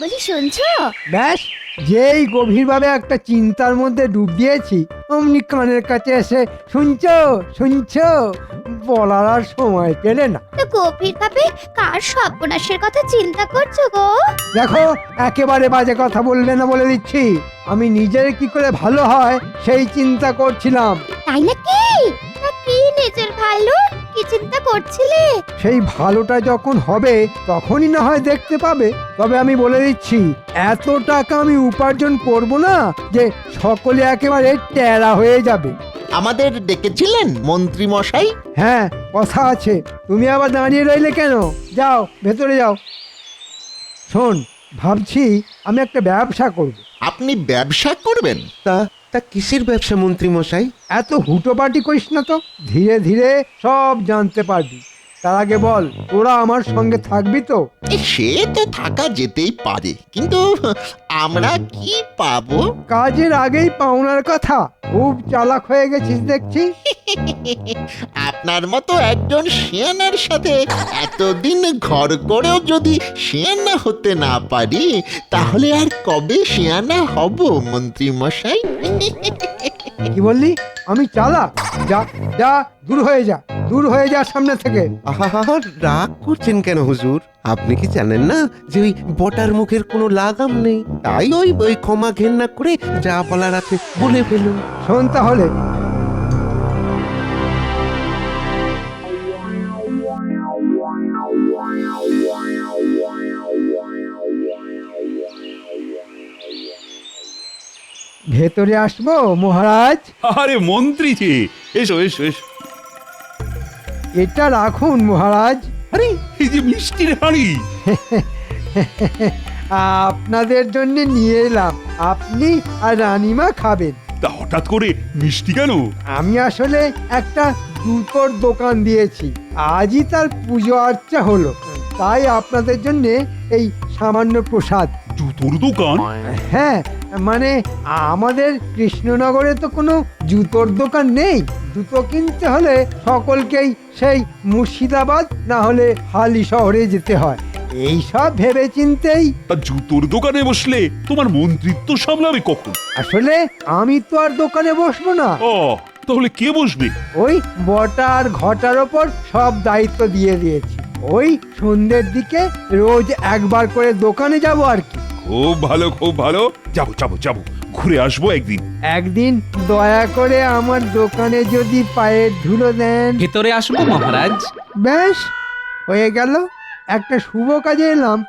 বলি শুনছো? ব্যাস, যেই গভীরভাবে একটা চিন্তার মধ্যে ডুব দিয়েছি অমনি কানের কাছে এসে শুনছো শুনছো বলার আর সময় পেলে না। তো গভীর ভাবে কার সর্বনাশের কথা চিন্তা করছো গো? দেখো, একেবারে বাজে কথা বলবে না বলে দিচ্ছি। আমি নিজের কি করে ভালো হয় সেই চিন্তা করছিলাম। তাই নাকি? তা কি নিজের ভালো কি চিন্তা করছিলে? সেই ভালোটা যখন হবে তখনই না হয় দেখতে পাবে। তবে আমি বলে দিচ্ছি, এত টাকা আমি উপার্জন করব না যে সকলে একেবারে টেরা হয়ে যাবে। আমাদের ডেকেছিলেন মন্ত্রী মশাই? হ্যাঁ, কথা আছে। তুমি আবার দাঁড়িয়ে রইলে কেন? যাও ভেতরে যাও। শোন, ভাবছি আমি একটা ব্যবসা করব। আপনি ব্যবসা করবেন? তা তা কিসের ব্যবসা মন্ত্রী মশাই? এত হুটোপাটি করিস না তো, ধীরে ধীরে সব জানতে পারবি। তার আগে বল, তোরা আমার সঙ্গে থাকবি তো? সে তো থাকা যেতেই পারে, কিন্তু আমরা কি পাবো? কাজের আগেই পাওনার কথা। খুব চালাক হয়ে গেছিস দেখছি। আপনার মতো একজন শিয়ানার সাথে এতদিন ঘর করেও যদি শিয়ানা হতে না পারি, তাহলে আর কবে শিয়ানা হব মন্ত্রী মশাই? কি বললি? আমি চালাক? যা যা, দূর হয়ে যা, দূর হয়ে যা সামনে থেকে। আহা, রাগ করছেন কেন হুজুর? আপনি কি জানেন না যে ওই বটার মুখের কোনো লাগাম নেই? তাই ওই ক্ষমা ঘেন্না করে যা বলার আছে বলে ফেলুন। শোন তাহলে, ভেতরে আসবো মহারাজ? আরে মন্ত্রী যে, এসো এসো এসো। এটা রাখুন মহারাজ। আরে এই যে মিষ্টির হাঁড়ি। আপনাদের জন্য নিয়ে এলাম, আপনি আর রানীমা খাবেন। তা হঠাৎ করে মিষ্টি কেন? আমি আসলে একটা জুতোর দোকান দিয়েছি, আজই তার পুজো আর্চা হলো, তাই আপনাদের জন্য এই সামান্য প্রসাদ। জুতোর দোকান? হ্যাঁ, মানে আমাদের কৃষ্ণনগরে তো কোনো জুতোর দোকান নেই। জুতো কিনতে হলে সকলকেই সেই মুর্শিদাবাদ না হলে হালি শহরে যেতে হয়। এই সব ভেবে চিন্তেই তা জুতোর দোকানে বসলে তোমার মন্ত্রিত্ব সামলাবে কখন? আসলে আমি তো আর দোকানে বসবো না, ও, তাহলে কে বসবে? ওই বটা আর ঘটার ওপর সব দায়িত্ব দিয়ে দিয়েছি। ওই সন্ধ্যের দিকে রোজ একবার করে দোকানে যাব আর কি। খুব ভালো খুব ভালো, যাবো যাবো যাবো, ঘুরে আসবো একদিন। একদিন দয়া করে আমার দোকানে যদি পায়ের ধুলো দেন। ভেতরে আসবো মহারাজ। ব্যাস, হয়ে গেল। একটা শুভ কাজে এলাম,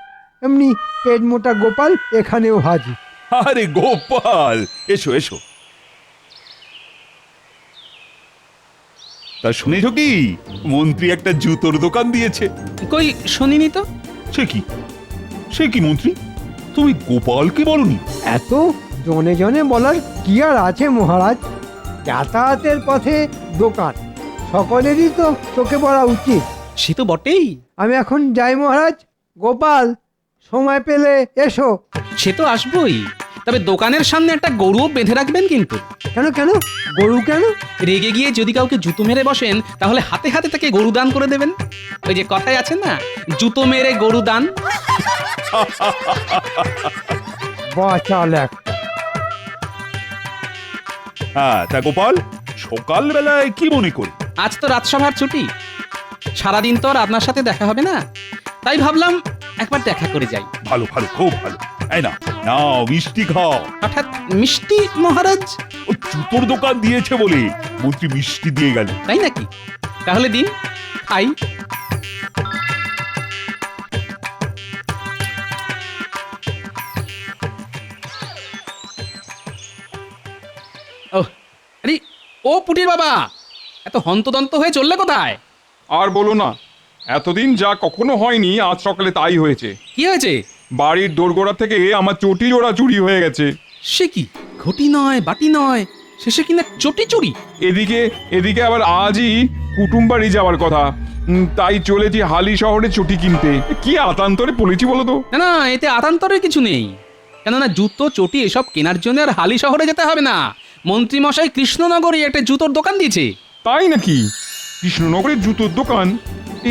এমনি পেট মোটা গোপাল এখানেও হাজির। আরে গোপাল, এসো এসো। তা শুনেছো কি, মন্ত্রী একটা জুতোর দোকান দিয়েছে? কই শুনিনি তো। সে কি, সে কি মন্ত্রী, তুমি গোপালকে বলনি? এত জনে জনে বলার কি আর আছে মহারাজ? যাতায়াতের পথে দোকান, সকলেরই তো চোখে পড়া উচিত। সে তো বটেই। আমি এখন যাই মহারাজ। গোপাল, সময় পেলে এসো। সে তো আসবোই, তবে দোকানের সামনে একটা গরুও বেঁধে রাখবেন কিন্তু। কেন কেন? গরু কেন? রেগে গিয়ে যদি কাউকে জুতো মেরে বসেন তাহলে হাতে হাতে তাকে গরু দান করে দেবেন। ওই যে কথায় আছে না, জুতো মেরে গরু দান। বাচাল একটা। হ্যাঁ, তা গোপাল সকালবেলায় কি মনে করে? আজ তো রাজসভার ছুটি, সারাদিন তো আর আপনার সাথে দেখা হবে না, তাই ভাবলাম একবার দেখা করে যাই। ভালো ভালো, খুব ভালো। এই না নাও মিষ্টি খাও। হঠাৎ মিষ্টি মহারাজ? ও জুতোর দোকান দিয়েছে বলে মন্ত্রী মিষ্টি দিয়ে গেল। তাই নাকি? তাহলে দিন, খাই। ও আরে, ও পুটির বাবা, এত হন্তদন্ত হয়ে চললে কোথায়? আর বলো না, এতদিন যা কখনো হয়নি আজ সকালে তাই হয়েছে। কি হয়েছে? বাড়ির দোরগোড়া থেকে আমার চটি জোড়া চুরি হয়ে গেছে। সে কি, ঘটি নয় বাটি নয়, শেষে কিনা চটি চুরি? এদিকে এদিকে আবার আজই কুটুম বাড়ি যাওয়ার কথা, তাই চলেছি হালি শহরে চটি কিনতে। কি আতান্তরে পড়েছি বলো তো। না না, এতে আতান্তরের কিছু নেই। কেননা জুতো চটি এসব কেনার জন্য আর হালি শহরে যেতে হবে না। মন্ত্রী মশাই কৃষ্ণনগরে একটা জুতোর দোকান দিয়েছে। তাই নাকি? কৃষ্ণনগরের জুতোর দোকান?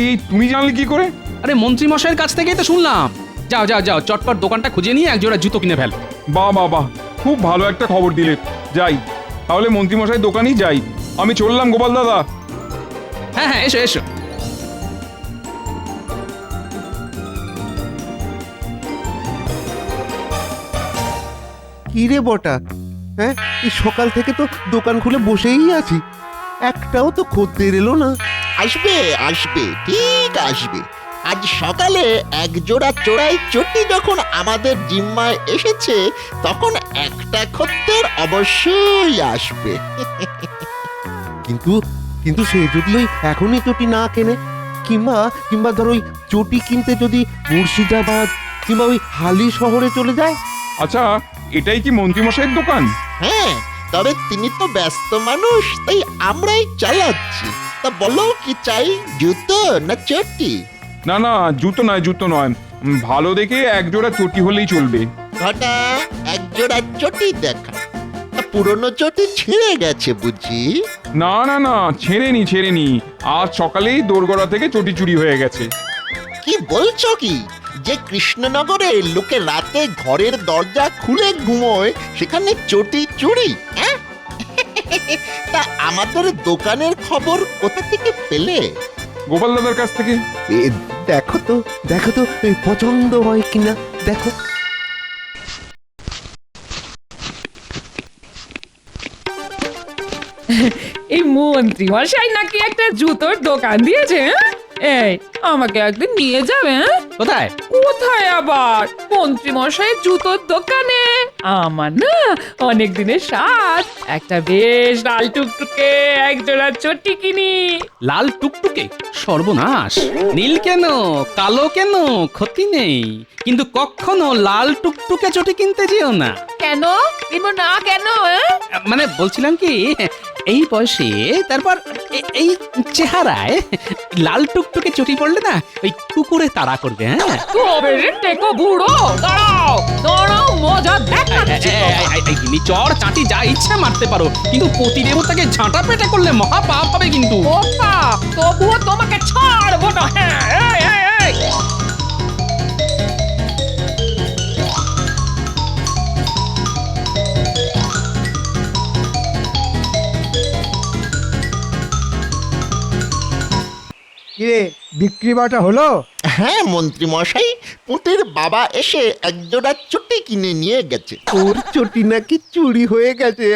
এই তুমি জানলে কি করে? আরে মন্ত্রী মশাইয়ের কাছ থেকেই তো শুনলাম। যাও যাও যাও, চটপট দোকানটা খুঁজে নিয়ে এক জোড়া জুতো কিনে ফেল। বাহ বাহ বাহ, খুব ভালো একটা খবর দিলে। যাই তাহলে মন্ত্রীমশাই দোকানেই যাই। আমি চললাম গোপাল দাদা। হ্যাঁ হ্যাঁ, এসো এসো। কি রে বটা, হ্যাঁ এই সকাল থেকে তো দোকান খুলে বসেই আছি, একটাও তো খদ্দের এলো না। আসবে আসবে, ঠিক আসবে। আজ সকালে এক জোড়া চোরাই চটি যখন আমাদের জিম্মায় এসেছে, তখন একটা খদ্দের অবশ্যই আসবে। কিন্তু কিন্তু সে যদি ওই এখনই চটি না কেনে, কিংবা কিংবা ধর ওই চটি কিনতে যদি মুর্শিদাবাদ কিংবা ওই হালি শহরে চলে যায়। আচ্ছা, এটাই কি মন্ত্রীমশাইয়ের দোকান? হ্যাঁ, তবে তিনি তো ব্যস্ত মানুষ, তাই আমরাই চালাচ্ছি। তা বলো কি চাই, জুতো না চটি? না না, জুতো নয় জুতো নয়, ভালো দেখে এক জোড়া চটি হলেই চলবে। ঘটা, এক জোড়া চটি দেখা। তা পুরনো চটি ছিঁড়ে গেছে বুঝি? না না না, ছেড়েনি ছেড়েনি, আজ সকালেই দোরগড়া থেকে চটি চুরি হয়ে গেছে। কি বলছো কি, যে কৃষ্ণনগরে লোকে রাতে ঘরের দরজা খুলে ঘুমোয়, সেখানে চটি চুরি? হ্যাঁ? তা আমাদের দোকানের খবর কোথা থেকে পেলে? গোপাল দাদার কাছ থেকে। এ, দেখো তো দেখো তো এই পছন্দ হয় কিনা দেখো। এই মন্ত্রী মশাই নাকি একটা জুতোর দোকান দিয়েছে, হ্যাঁ? এই আমাকে একদিন নিয়ে যাবে, হ্যাঁ? কোথায়? কোথায় আবার, মন্ত্রী মশাইয়ের জুতোর দোকানে। আমার না অনেক দিনের স্বাদ, একটা বেশ লাল টুকটুকে এক জোড়া চটি কিনি। লাল টুকটুকে? সর্বনাশ! নীল কেন, কালো কেন, ক্ষতি নেই, কিন্তু কখনো লাল টুকটুকে চটি কিনতে যেও না। কেন কিনবো না কেন, হ্যাঁ? মানে বলছিলাম কি, এই বয়সে, তারপর এই চেহারায় লাল টুকটুকে চটি পড়লে না ওই কুকুরে তাড়া করবে। হ্যাঁ, তবে রে টেকো বুড়ো, দাঁড়াও দাঁড়াও, মজা দেখাচ্ছি। চর চাটি যা ইচ্ছা মারতে পারো, কিন্তু পতি দেবতাকে ঝাঁটা পেটা করলে মহা পাপ হবে কিন্তু। ও পাপ, তবুও তোমাকে ছাড়বো না। হ্যাঁ, এই, এই, এই। কিরে, বিক্রি বাটা হলো? হ্যাঁ মন্ত্রী মশাই, পুঁটির বাবা এসে এক জোড়া চটি কিনে নিয়ে গেছে। ওর চটি নাকি চুরি হয়ে গেছে।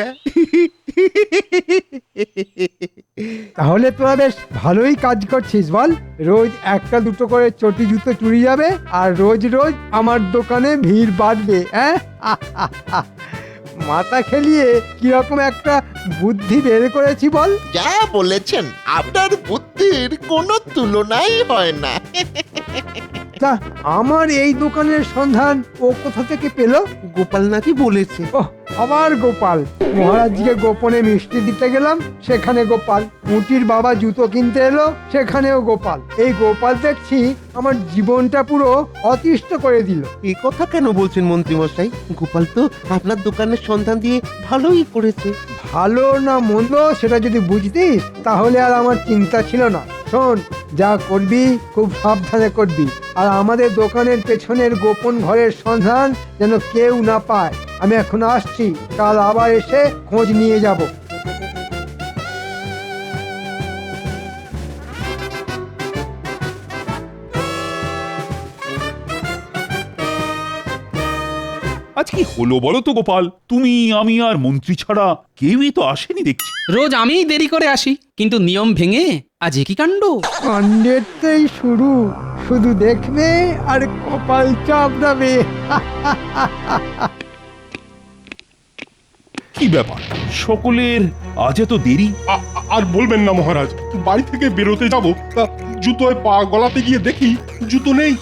তাহলে তোরা বেশ ভালোই কাজ করছিস বল। রোজ একটা দুটো করে চটি জুতো চুরি যাবে, আর রোজ রোজ আমার দোকানে ভিড় বাড়বে। হ্যাঁ, মাথা খেলিয়ে কিরকম একটা বুদ্ধি বের করেছি বল। যা বলেছেন, আপনার বুদ্ধির কোনো তুলনাই হয় না। তা আমার এই দোকানের সন্ধান ও কোথা থেকে পেল? গোপাল নাকি বলেছে। ওহ, আবার গোপাল। মহারাজকে গোপনে মিষ্টি দিতে গেলাম, সেখানে গোপাল। মুটির বাবা জুতো কিনতে এলো, সেখানেও গোপাল। এই গোপাল দেখছি আমার জীবনটা পুরো অতিষ্ঠ করে দিল। এই কথা কেন বলছেন মন্ত্রী মশাই? গোপাল তো আপনার দোকানের সন্ধান দিয়ে ভালোই করেছে। ভালো না মন্দ সেটা যদি বুঝতিস, তাহলে আর আমার চিন্তা ছিল না। শোন, যা করবি খুব সাবধানে করবি, আর আমাদের দোকানের পেছনের গোপন ঘরের সন্ধান যেন কেউ না পায়। আমি এখন আসছি, কাল আবার এসে খোঁজ নিয়ে যাব। আজ কি হলো বলো তো গোপাল? তুমি, আমি আর মন্ত্রী ছাড়া কেউই তো আসেনি দেখছি। রোজ আমিই দেরি করে আসি, কিন্তু নিয়ম ভেঙে আজ কি কাণ্ড! কাণ্ডেরটাই শুরু, শুধু দেখবে আর কপাল চাপড়াবে। কি ব্যাপার, সকলের আজ এত দেরি? আর বলবেন না মহারাজ, বাড়ি থেকে বেরোতে যাব, তা জুতোয় পা গলাতে গিয়ে দেখি জুতো নেই।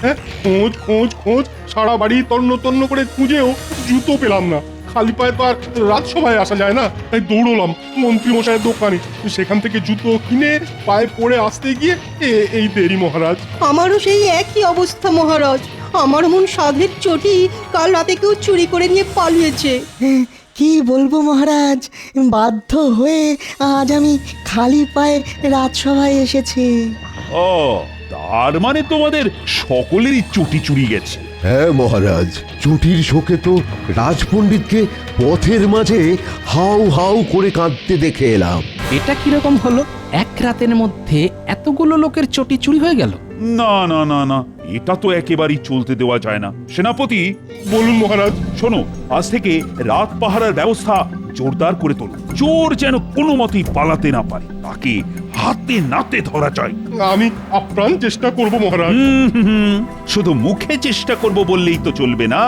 হ্যাঁ, খোঁজ খোঁজ খোঁজ, সারা বাড়ি তন্ন তন্ন করে খুঁজেও জুতো পেলাম না। খালি পায়ে তো আর রাজসভায় আসা যায় না, তাই দৌড়লাম মন্ত্রী মশাইয়ের দোকানে। সেখান থেকে জুতো কিনে পায়ে পরে আসতে গিয়ে এই দেরি মহারাজ। আমারও সেই একই অবস্থা মহারাজ। আমার মন সাধের চটি কাল রাতে কেউ চুরি করে নিয়ে পালিয়েছে। কি বলবো মহারাজ, বাধ্য হয়ে আজ আমি খালি পায়ে রাজসভায় এসেছি। ও, তা তার মানে তোমাদের সকলেরই চটি চুরি গেছে। হ্যাঁ মহারাজ, চুটির শোকে তো রাজপণ্ডিতকে পথের মাঝে হাউ হাউ করে কাঁদতে দেখে এলাম। এটা কিরকম হলো? এক রাতের মধ্যে এতগুলো লোকের চটি চুরি হয়ে গেল? না না না না, এটা তো একেবারেই চলতে দেওয়া যায় না। সেনাপতি, বলুন মহারাজ। শোনো, আজ থেকে রাত পাহারার ব্যবস্থা জোরদার করে তোলো। চোর যেন কোনো মতেই পালাতে না পারে, তাকে হাতে নাতে ধরা যায়। আমি আপ্রাণ চেষ্টা করব মহারাজ। শুধু মুখে চেষ্টা করব বললেই তো চলবে না,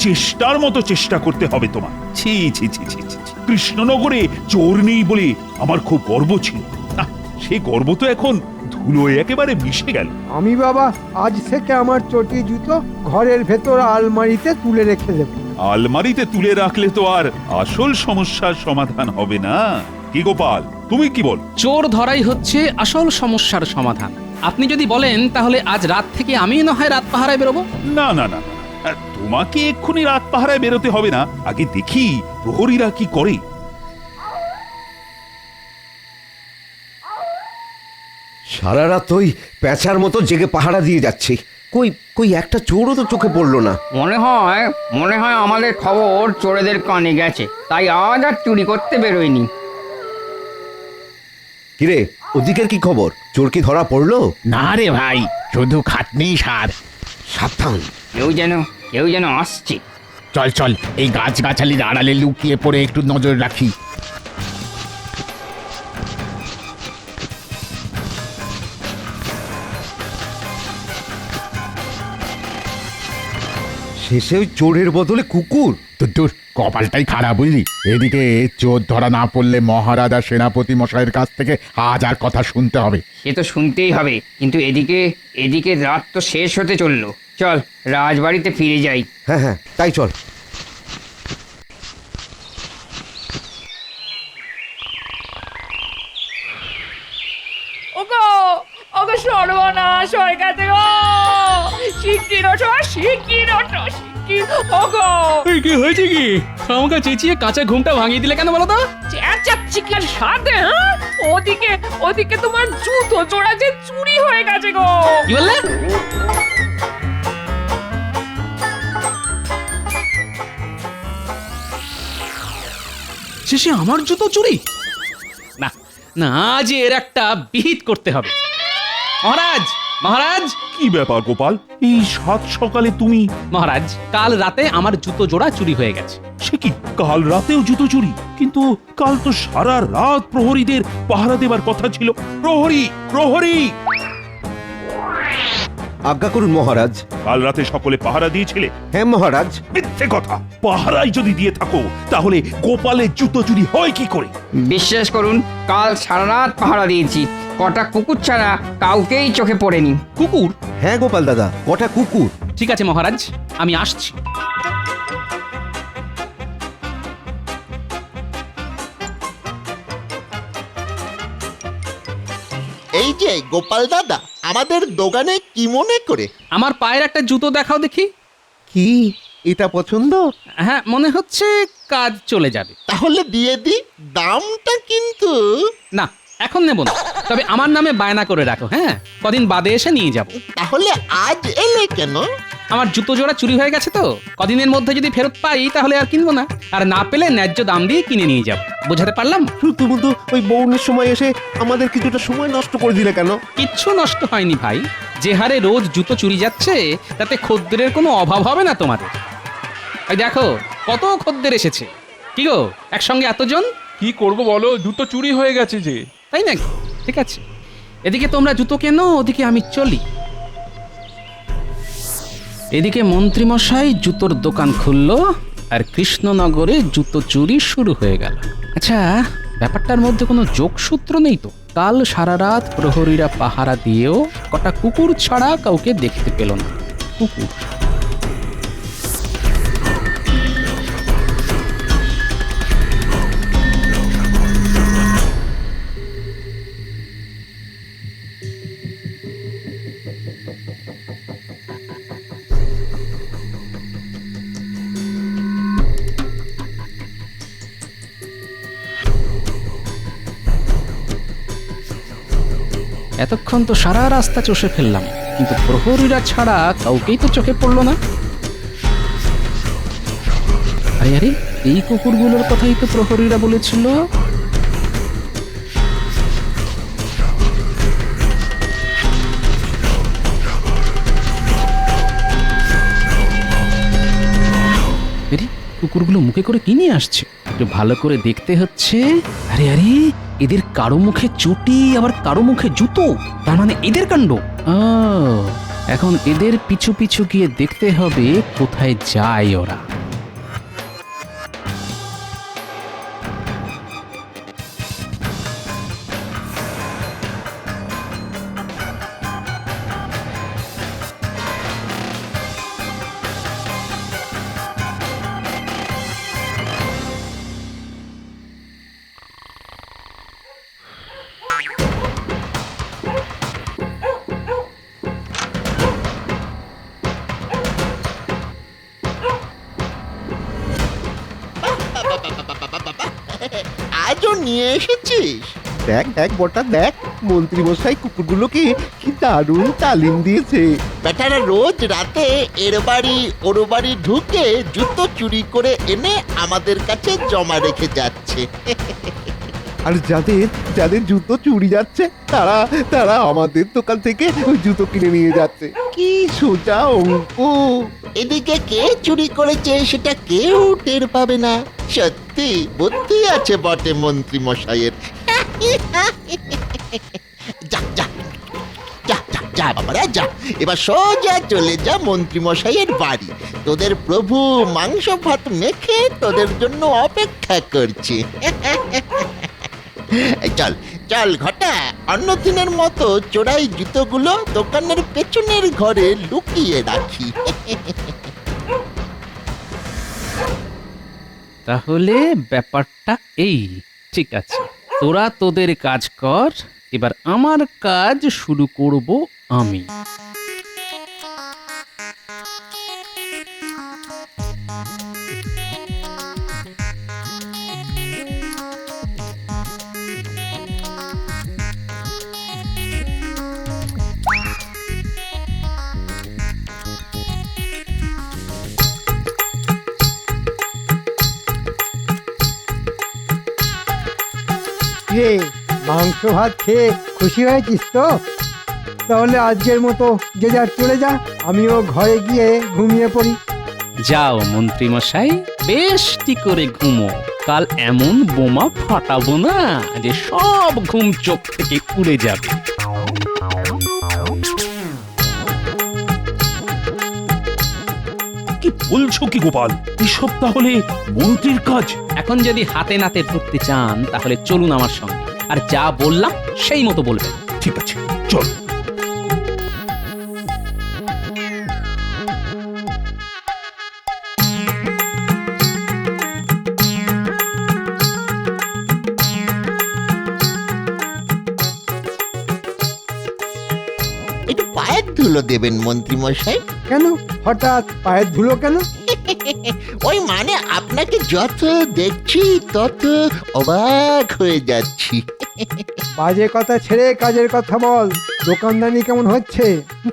চেষ্টার মতো চেষ্টা করতে হবে তোমার। ছি ছি ছি ছি ছি ছি। কৃষ্ণনগরে চোর নেই বলে আমার খুব গর্ব ছিল, না সেই গর্ব তো এখন ধুলোয় একেবারে মিশে গেল। আমি বাবা আজ থেকে আমার চটি জুতো ঘরের ভেতর আলমারিতে তুলে রেখে দেব। আলমারিতে তুলে রাখলে তো আর আসল সমস্যার সমাধান হবে না। কি গোপাল, তুমি কি বল? চোর ধরাই হচ্ছে আসল সমস্যার সমাধান। আপনি যদি বলেন তাহলে আজ রাত থেকে আমি না হয় রাত পাহারায় বেরোবো। না না না, তোমাকে এক্ষুনি রাত পাহারায় বেরোতে হবে না, আগে দেখি প্রহরীরা কি করে। সারা রাত ওই প্যাঁচার মতো জেগে পাহারা দিয়ে যাচ্ছি, কই কই একটা চোরও তো চোখে পড়লো না। মনে হয় আমাদের খবর চোরেদের কানে গেছে, তাই আজ আর চুরি করতে বেরোয়নি। কিরে, ওদিকের কি খবর? চোর কি ধরা পড়লো? না রে ভাই, শুধু খাটনি সার। সাবধান, কেউ যেন আসছে। চল চল, এই গাছগাছালির আড়ালে লুকিয়ে পড়ে একটু নজর রাখি। শেষে ওই চোরের বদলে কুকুর। তোর কপালটাই খারাপ বুঝলি। এদিকে চোর ধরা না পড়লে মহারাজা সেনাপতি মশাইয়ের কাছ থেকে হাজার কথা শুনতে হবে। সে তো শুনতেই হবে, কিন্তু এদিকে রাত তো শেষ হতে চললো। চল রাজবাড়িতে ফিরে যাই। হ্যাঁ হ্যাঁ, তাই চল। ওগো সর্বনাশ হয়ে গেছে গো। শিগগির ওঠো, ওগো। কি হয়েছে কি? আমাকে চেঁচিয়ে কাঁচা ঘুমটা ভাঙিয়ে দিলে কেন বলো তো? চেঁচাচ্ছি কি আর সাথে? হ্যাঁ, ওদিকে তোমার জুতো জোড়া যে চুরি হয়ে গেছে গো। কি বললে? শেষে আমার জুতো চুরি? না না, আজ এর একটা বিহিত করতে হবে। মহারাজ, মহারাজ! কি ব্যাপার গোপাল, এই সাত সকালে তুমি? মহারাজ, কাল রাতে আমার জুতো জোড়া চুরি হয়ে গেছে। সে কি, কাল রাতেও জুতো চুরি? কিন্তু কাল তো সারা রাত প্রহরীদের পাহারা দেবার কথা ছিল। প্রহরী, প্রহরী! আজ্ঞা করুন মহারাজ। কাল রাতে সকলে পাহারা দিয়েছিলে? হ্যাঁ মহারাজ। মিথ্যে কথা! পাহারাই যদি দিয়ে থাকো তাহলে গোপালের জুতো চুরি হয় কি করে? বিশ্বাস করুন, কাল সারা রাত পাহারা দিয়েছি, কটা কুকুর ছাড়া কাউকেই চোখে পড়েনি। কুকুর? হ্যাঁ গোপাল দাদা, কটা কুকুর। ঠিক আছে মহারাজ, আমি আসছি। এই যে গোপাল দাদা, আমাদের দোকানে কি মনে করে? আমার পায়ের একটা জুতো দেখাও দেখি। কি এটা পছন্দ? হ্যাঁ, মনে হচ্ছে কাজ চলে যাবে। তাহলে দিয়ে দি, দামটা কিন্তু। না, এখন নেব না, তবে আমার নামে বায়না করে রাখো। হ্যাঁ, কদিন বাদে এসে নিয়ে যাব। তাহলে আজ এলে কেন? আমার জুতো জোড়া চুরি হয়ে গেছে তো, কদিনের মধ্যে যদি ফেরত পাই তাহলে আর কিনবো না, আর না পেলে ন্যায্য দাম দিয়ে কিনে নিয়ে যাব। বোঝাতে পারলাম? তুমি তো ওই বৌনের সময় এসে আমাদের কিছুটা সময় নষ্ট করে দিলে কেন? কিচ্ছু নষ্ট হয়নি ভাই, যে হারে রোজ জুতো চুরি যাচ্ছে তাতে খদ্দেরের কোনো অভাব হবে না তোমাদের। এই দেখো কত খদ্দের এসেছে। কি গো, একসঙ্গে এতজন? কি করব বলো, জুতো চুরি হয়ে গেছে যে। তাই নাকি? ঠিক আছে, এদিকে তোমরা জুতো কেনো, ওদিকে আমি চলি। এদিকে মন্ত্রীমশাই জুতোর দোকান খুললো, আর কৃষ্ণনগরে জুতো চুরি শুরু হয়ে গেল। আচ্ছা, ব্যাপারটার মধ্যে কোনো যোগসূত্র নেই তো? কাল সারা রাত প্রহরীরা পাহারা দিয়েও কটা কুকুর ছাড়া কাউকে দেখতে পেল না। কুকুর? এতক্ষণ তো সারা রাস্তা চষে ফেললাম, কিন্তু প্রহরীরা ছাড়া কাউকেই তো চোখে পড়লো না। আরে আরে, এই কুকুরগুলোর কথাই তো প্রহরীরা বলেছিল। আরে, কুকুরগুলো মুখে করে কি নিয়ে আসছে? একটু ভালো করে দেখতে হচ্ছে। আরে আরে, এদের কারো মুখে চটি, আবার কারো মুখে জুতো, তার মানে এদের কাণ্ড। এখন এদের পিছু পিছু গিয়ে দেখতে হবে কোথায় যায় ওরা। আজও নিয়ে এসেছিস? দেখ দেখ বটা দেখ, মন্ত্রী মশাই কুকুরগুলোকে কি দারুণ তালিম দিয়েছে। বেটারা রোজ রাতে এর বাড়ি ওর বাড়ি ঢুকে জুতো চুরি করে এনে আমাদের কাছে জমা রেখে যাচ্ছে। আর যাদের যাদের জুতো চুরি যাচ্ছে তারা তারা আমাদের দোকান থেকে ওই জুতো কিনে নিয়ে যাচ্ছে। কি সোজা অঙ্ক। এদিকে কে চুরি করেছে সেটা কেউ টের পাবে না। সত্যি বুদ্ধি আছে বটে মন্ত্রী মশাইয়ের। যা যা যা যা যা বাবারা যা, এবার সোজা চলে যা মন্ত্রী মশাইয়ের বাড়ি। তোদের প্রভু মাংস ভাত মেখে তোদের জন্য অপেক্ষা করছে। চল চল ঘটা, অন্য দিনের মতো চোরাই জুতোগুলো দোকানের পেছনের ঘরে লুকিয়ে রাখি। তাহলে ব্যাপারটা এই, ঠিক আছে, তোরা তোদের কাজ কর, এবার আমার কাজ শুরু করব আমি। হে, মাংস ভাত খেয়ে খুশি হয়েছিস তো? তাহলে আজকের মতো যে যার চলে যা, আমিও ঘরে গিয়ে ঘুমিয়ে পড়ি। যাও মন্ত্রী মশাই, বেশটি করে ঘুমো। কাল এমন বোমা ফাটাবো না যে সব ঘুম চোখ থেকে উড়ে যাবে। কি বলছো কি গোপাল, এসব তাহলে মন্ত্রীর কাজ? এখন যদি হাতে নাতে ধরতে চান তাহলে চলুন আমার সঙ্গে, আর যা বললাম সেই মতো বলবেন। ঠিক আছে, চল। একটু পায়ের ধুলো দেবেন মন্ত্রী মশাই। কেন হঠাৎ পায়ের ধুলো কেন? ওই মানে আপনাকে যত দেখছি তত অবাক হয়ে যাচ্ছি। বাজে কথা ছেড়ে কাজের কথা বল। দোকানদানি কেমন হচ্ছে?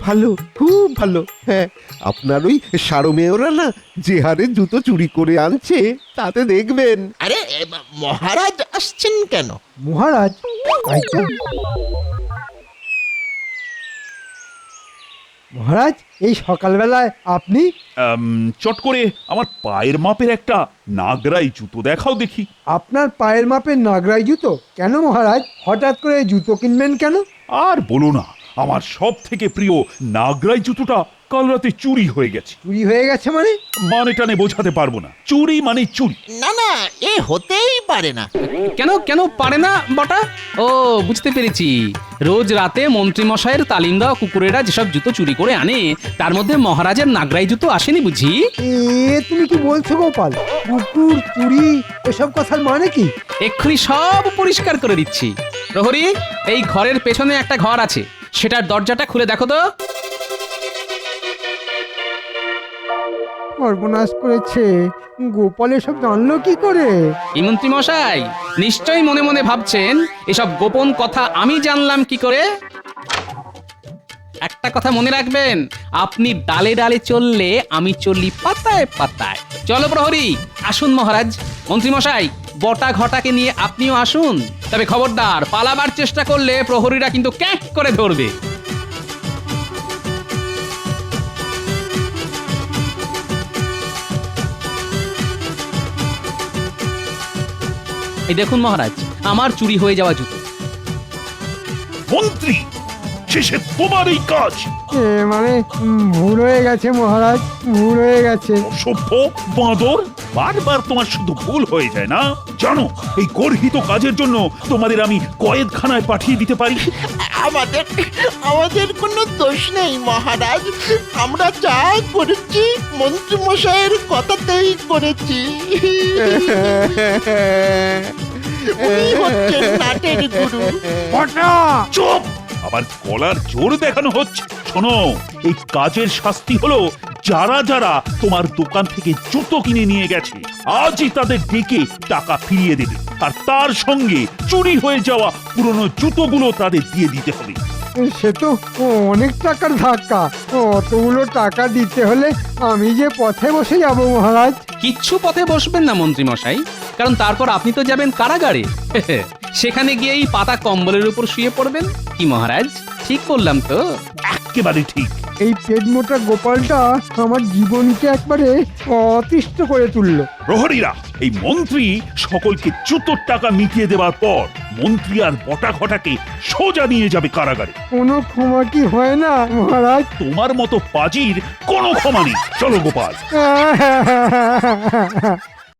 ভালো, খুব ভালো। হ্যাঁ, আপনার ওই সারো মেয়েরা না যে হারে জুতো চুরি করে আনছে তাতে দেখবেন। আরে মহারাজ আসছেন কেন? মহারাজ? তাই তো। মহারাজ, এই সকালবেলায় আপনি? চট করে আমার পায়ের মাপের একটা নাগরাই জুতো দেখাও দেখি। আপনার পায়ের মাপের নাগরাই জুতো? কেন মহারাজ, হঠাৎ করে জুতো কিনবেন কেন? আর বলো না, আমার সব থেকে প্রিয় নাগরাই জুতোটা কাল রাতে চুরি হয়ে গেছে। চুরি হয়ে গেছে মানে? মানে টানে বোঝাতে পারবো না, চুরি মানে চুরি। না না, এ হতেই পারে না। কেন কেন পারে না বটা? ও, বুঝতে পেরেছি, রোজ রাতে মন্ত্রী মশাইয়ের তালিম দেওয়া কুকুরেরা যেসব জুতো চুরি করে আনে তার মধ্যে মহারাজের নাগরাই জুতো আসেনি বুঝি? এ তুমি কি বলছো গোপাল? কুকুর চুরি এসব কথার মানে কি? এক্ষুনি সব পরিষ্কার করে দিচ্ছি। প্রহরী, এই ঘরের পেছনে একটা ঘর আছে, সেটার দরজাটা খুলে দেখো তো। সর্বনাশ করেছে, গোপাল এসব জানলো কি করে? এই মন্ত্রী মশাই নিশ্চয়ই মনে মনে ভাবছেন এসব গোপন কথা আমি জানলাম কি করে। একটা কথা মনে রাখবেন, আপনি ডালে ডালে চললে আমি চললি পাতায় পাতায়। চলো প্রহরী, আসুন মহারাজ। মন্ত্রীমশাই, বটা ঘটাকে নিয়ে আপনিও আসুন। তবে খবরদার, পালাবার চেষ্টা করলে প্রহরীরা কিন্তু ক্যাক করে ধরবে। এই দেখুন মহারাজ, আমার চুরি হয়ে যাওয়া জুতো। মন্ত্রী, শেষে তোমার এই কাজ? মানে ভুল হয়ে গেছে মহারাজ, ভুল হয়ে গেছে। অসভ্য বাঁদর, বারবার তোমার শুধু ভুল হয়ে যায় না? জানো, এই গর্হিত কাজের জন্য তোমাদের আমি কয়েদখানায় পাঠিয়ে দিতে পারি। আমাদের কোনো দোষ নেই মহারাজ, আমরা যা করেছি মন্ত্রী মশাইয়ের কথাতেই করেছি। উনি হচ্ছেন নাটের গুরু। চুপ! আবার গলার জোর দেখানো হচ্ছে। শোনো, এই কাজের শাস্তি হলো যারা যারা তোমার দোকান থেকে জুতো কিনে নিয়ে গেছে, আজই তাদের ডেকে টাকা ফিরিয়ে দেবে, আর তার সঙ্গে চুরি হয়ে যাওয়া পুরনো জুতোগুলো তাদের দিয়ে দিতে হবে। সে তো অনেক টাকার ধাক্কা, অতগুলো টাকা দিতে হলে আমি যে পথে বসে যাব মহারাজ। কিচ্ছু পথে বসবেন না মন্ত্রী মশাই, কারণ তারপর আপনি তো যাবেন কারাগারে। সেখানে গিয়েই পাতা কম্বলের উপর শুয়ে পড়বেন। কি মহারাজ, ঠিক বললাম তো? একেবারে ঠিক। এই পেট মোটা গোপালটা আমার জীবনকে একবারে অতিষ্ঠ করে তুললো। প্রহরীরা, এই মন্ত্রী সকলকে জুতোর টাকা মিটিয়ে দেওয়ার পর মন্ত্রী আর বটা ঘটাকে সোজা নিয়ে যাবে কারাগারে। কোনো ক্ষমা কি হয় না মহারাজ? তোমার মতো পাজির কোনো ক্ষমা নেই। চলো গোপাল।